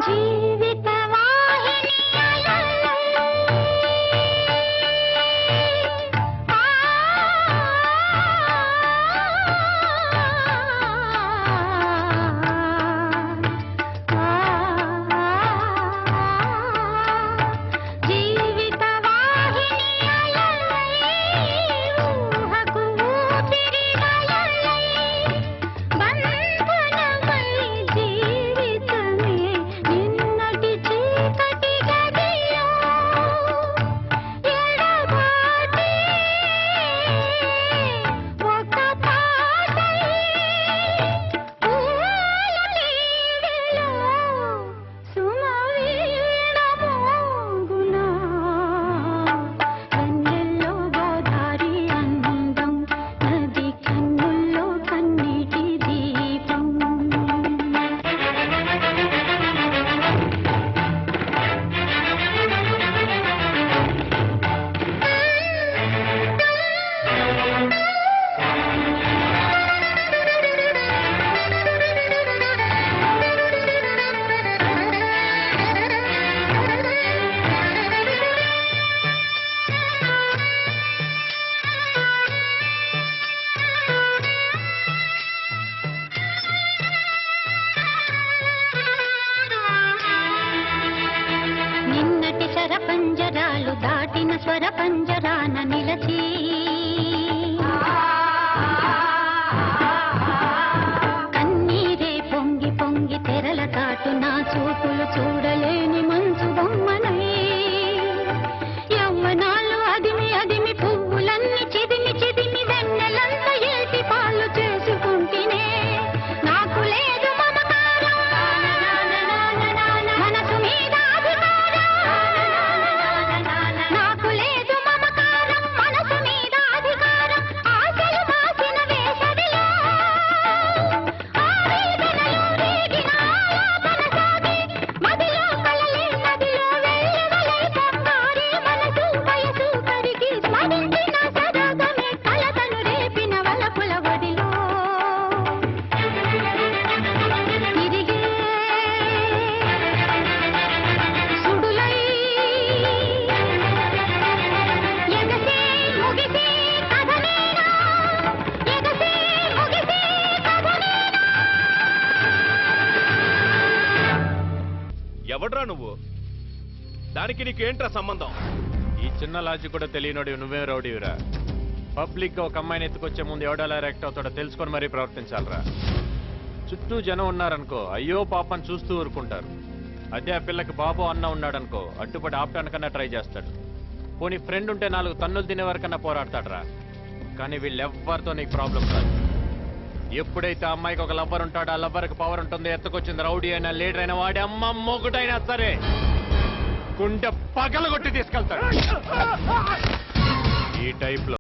జీవిత వాహిని జీవిత వాహిని ఊహకు ఊపిరిగలై బంధనమై జీవితమే నిన్నటి చీకటి గదిలో ఎడబాటే ఒక పాటై పూల నీడలో సుమవీణ మోగునా కన్నెల్లో గోదారి అందం నది కన్నుల్లో కన్నీటి దీపం నిన్నటి శరపంజరాలు దాటిన స్వరపంజరాన నిలచి కన్నీరే పొంగి పొంగి తెరల కాటు నా చూపులు చూడలేని మంచు బొమ్మనై యవ్వనాలు అదిమి అదిమి పువ్వులన్నీ చిదిమి చిదిమి వెన్నెలంత ఏటి పాలు చేసుకుంటేనే నాకు లేదు మమకారం మనసు మీద అధికారం నాకు లేదు మమకారం మనసు మీద అధికారం ఆశలు మాసిన వేసవిలో ఆవేదనలు రేగిన ఆలాపన సాగి మదిలో కలలే నదిలో వెళ్ళవలే పొంగారి మనసు వయసు కరిగి స్మరించిన సరాగమే కలతను రేపిన వలపుల ఒడిలో తిరిగే సుడులై ఎగసే ముగిసే కథనేనా ఎగసే ముగిసే కథనేనా ఎవడ్రా నువ్వు? దానికి నీకేంట్రా సంబంధం? ఈ చిన్న లాజిక్ కూడా తెలియనోడి నువ్వే రౌడీవిరా. పబ్లిక్ గా ఒక అమ్మాయిని ఎత్తుకొచ్చే ముందు ఎవడలా రియాక్ట్ అవుతాడో తెలుసుకొని మరీ ప్రవర్తించాలరా. చుట్టూ జనం ఉన్నారనుకో అయ్యో పాపని చూస్తూ ఊరుకుంటారు. అదే ఆ పిల్లకి బాబు అన్న ఉన్నాడనుకో అడ్డుపడి ఆపటానికన్నా ట్రై చేస్తాడు. పోనీ ఫ్రెండ్ ఉంటే 4 తన్నులు తినే వరకన్నా పోరాడతాడరా. కానీ వీళ్ళెవ్వరితో నీకు ప్రాబ్లం రాదు. ఎప్పుడైతే ఆ అమ్మాయికి ఒక లవ్వర్ ఉంటాడో ఆ లవ్వర్కి పవర్ ఉంటుంది. ఎత్తుకొచ్చింది రౌడీ అయినా లీడర్ అయినా వాడి అమ్మ మొగుడైనా సరే గుండె పగలగొట్టి తీసుకెళ్తాడు. ఈ టైప్ లో